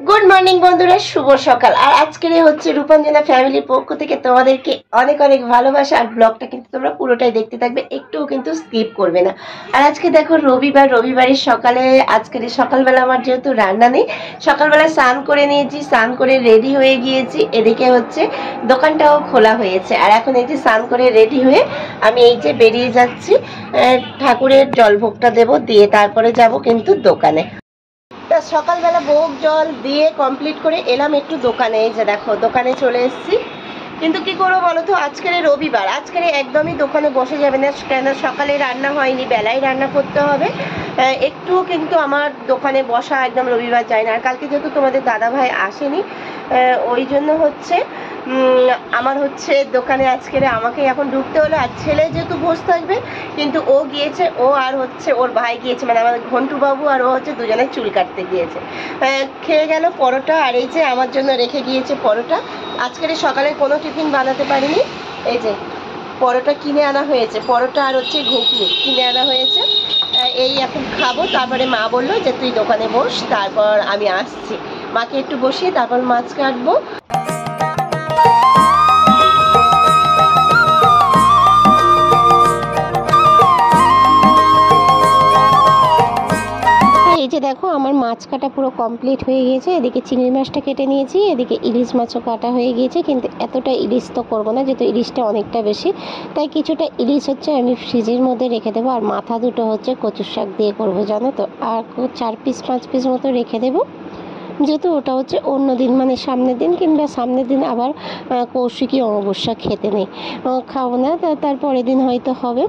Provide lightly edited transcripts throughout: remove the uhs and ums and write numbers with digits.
Good morning বন্ধুরা, শুভ সকাল। আর আজকের হচ্ছে রূপাঞ্জনা ফ্যামিলির পক্ষ থেকে তোমাদেরকে অনেক অনেক ভালোবাসা। আর ব্লগটা কিন্তু তোমরা পুরোটাই দেখতে থাকবে, একটুও কিন্তু স্কিপ করবে না। আর আজকে দেখো রবিবারের সকালে, আজকের সকালবেলা আমার যেহেতু রান্না নেই, সকালবেলা স্নান করে নিয়েছি, স্নান করে রেডি হয়ে গিয়েছি। এদিকে হচ্ছে দোকানটাও খোলা হয়েছে। আর এখন এই যে স্নান করে রেডি হয়ে আমি এই যে বেরিয়ে যাচ্ছি, ঠাকুরের জলভোগটা দেবো, দিয়ে তারপরে যাব কিন্তু দোকানে। সকালবেলা ভোগ জল দিয়ে কমপ্লিট করে এলাম একটু দোকানে। এই যে দেখো দোকানে চলে এসেছি। কিন্তু কি করবো বলো তো, আজকের রবিবার, আজকের একদমই দোকানে বসে যাবে না, কেন সকালে রান্না হয়নি, বেলায় রান্না করতে হবে। একটুও কিন্তু আমার দোকানে বসা একদম রবিবার যায় না। আর কালকে যেহেতু তোমাদের দাদা ভাই আসেনি, ওই জন্য হচ্ছে আমার হচ্ছে দোকানে আজকের আমাকে এখন ঢুকতে হলো। আর ছেলে যেহেতু বসে থাকবে, কিন্তু ও গিয়েছে, ও আর হচ্ছে ওর ভাই গিয়েছে, মানে আমাদের ঘন্টু বাবু আর ও হচ্ছে দুজনে চুল কাটতে গিয়েছে। খেয়ে গেল পরোটা, আর এই যে আমার জন্য রেখে গিয়েছে পরোটা। আজকের সকালে কোনো টিফিন বানাতে পারিনি, এই যে পরোটা কিনে আনা হয়েছে, পরোটা আর হচ্ছে ঘুগনি কিনে আনা হয়েছে। এই এখন খাবো। তারপরে মা বললো যে তুই দোকানে বস, তারপর আমি আসছি। মাকে একটু বসিয়ে তারপর মাছ কাটবো। এই যে দেখো আমার মাছ কাটা পুরো কমপ্লিট হয়ে গিয়েছে। এদিকে চিংড়ি মাছটা কেটে নিয়েছি, এদিকে ইলিশ মাছও কাটা হয়ে গিয়েছে। কিন্তু এতটা ইলিশ তো করবো না, যেহেতু ইলিশটা অনেকটা বেশি, তাই কিছুটা ইলিশ হচ্ছে আমি ফ্রিজের মধ্যে রেখে দেবো। আর মাথা দুটো হচ্ছে কচুর শাক দিয়ে করবো, জানো তো। আর 4-5 পিস মতো রেখে দেবো, যেহেতু ওটা হচ্ছে অন্য দিন, মানে সামনের দিন, কিংবা সামনের দিন আবার কৌশিকী অমাবস্যা খেতে নেই, খাবো না, তারপরের দিন হয়তো হবে।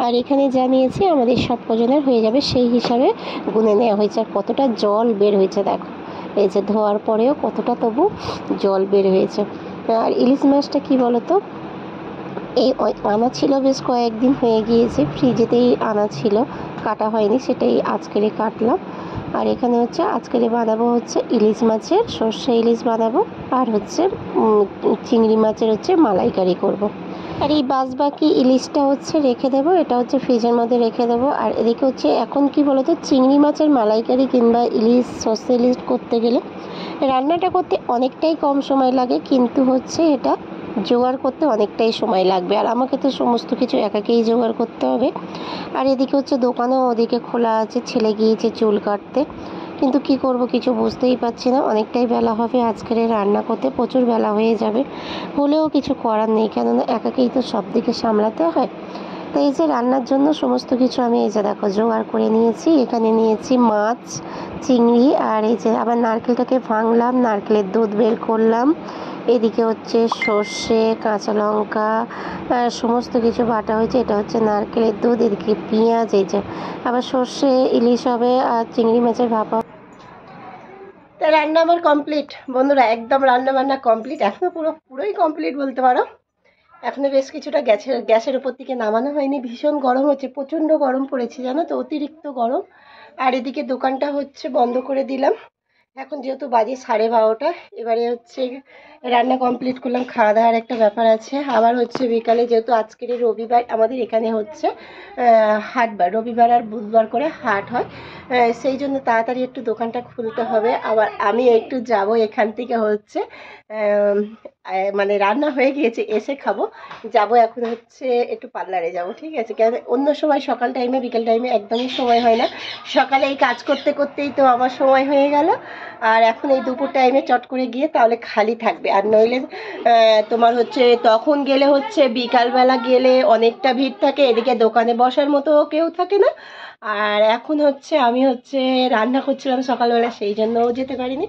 আর এখানে জানিয়েছি আমাদের সব কজনের হয়ে যাবে, সেই হিসাবে গুনে নেওয়া হয়েছে। আর কতটা জল বের হয়েছে দেখো, এই যে ধোয়ার পরেও কতটা তবু জল বের হয়েছে। আর ইলিশ মাছটা কি বলতো, এই আনা ছিল বেশ কয়েকদিন হয়ে গিয়েছে, ফ্রিজেতেই আনা ছিল, কাটা হয়নি, সেটাই আজকেরে কাটলাম। আর এখানে হচ্ছে আজকেরে বানাবো হচ্ছে ইলিশ মাছের সর্ষে ইলিশ বানাবো, আর হচ্ছে চিংড়ি মাছের হচ্ছে মালাইকারি করব। আর এই বাকি ইলিশটা হচ্ছে রেখে দেবো, এটা হচ্ছে ফ্রিজের মধ্যে রেখে দেবো। আর এদিকে হচ্ছে এখন কি বলতো, চিংড়ি মাছের মালাইকারি কিংবা ইলিশ সর্ষে ইলিশ করতে গেলে রান্নাটা করতে অনেকটাই কম সময় লাগে, কিন্তু হচ্ছে এটা জোগাড় করতে অনেকটাই সময় লাগবে। আর আমাকে তো সমস্ত কিছু একাকেই জোগাড় করতে হবে। আর এদিকে হচ্ছে দোকানেও ওদিকে খোলা আছে, ছেলে গিয়েছে চুল কাটতে। কিন্তু কি করব কিছু বুঝতেই পারছি না, অনেকটাই বেলা হবে আজকের রান্না করতে, প্রচুর বেলা হয়ে যাবে। হলেও কিছু করার নেই, কেননা একাকেই তো সব দিকে সামলাতে হয়। তো এই যে রান্নার জন্য সমস্ত কিছু আমি এই যে দেখো জোগাড় করে নিয়েছি। এখানে নিয়েছি মাছ, চিংড়ি, আর এই যে আবার নারকেলটাকে ভাঙলাম, নারকেলের দুধ বের করলাম। এদিকে হচ্ছে সর্ষে, কাঁচা লঙ্কা, সমস্ত কিছু বাটা হয়েছে। এটা হচ্ছে নারকেলের দুধ, এদিকে পেঁয়াজ, এই যে আবার সর্ষে ইলিশ হবে, আর চিংড়ি মাছের ভাপা। তা রান্না আমার কমপ্লিট বন্ধুরা, একদম রান্না বান্না কমপ্লিট, এখনো পুরোই কমপ্লিট বলতে পারো। এখনো বেশ কিছুটা গ্যাসের উপর থেকে নামানো হয়নি, ভীষণ গরম হচ্ছে, প্রচণ্ড গরম পড়েছে জানো তো, অতিরিক্ত গরম। আর এদিকে দোকানটা হচ্ছে বন্ধ করে দিলাম, এখন যেহেতু বাজে 12:30। এবারে হচ্ছে রান্না কমপ্লিট করলাম, খাওয়া দাওয়ার একটা ব্যাপার আছে। আবার হচ্ছে বিকালে, যেহেতু আজকের রবিবার, আমাদের এখানে হচ্ছে হাটবার, রবিবার আর বুধবার করে হাট হয়, সেই জন্য তাড়াতাড়ি একটু দোকানটা খুলতে হবে। আবার আমি একটু যাব এখান থেকে হচ্ছে, মানে রান্না হয়ে গিয়েছে, এসে খাবো। যাব এখন হচ্ছে একটু পার্লারে যাব, ঠিক আছে। কেন অন্য সময় সকাল টাইমে বিকেল টাইমে একদমই সময় হয় না, সকালে এই কাজ করতে করতেই তো আমার সময় হয়ে গেল। আর এখন এই দুপুর টাইমে চট করে গিয়ে তাহলে খালি থাকবে, আর নইলে তোমার হচ্ছে তখন গেলে হচ্ছে বিকালবেলা গেলে অনেকটা ভিড় থাকে, এদিকে দোকানে বসার মতো কেউ থাকে না। আর এখন হচ্ছে আমি হচ্ছে রান্না করছিলাম সকালবেলা, সেই জন্যও যেতে পারিনি।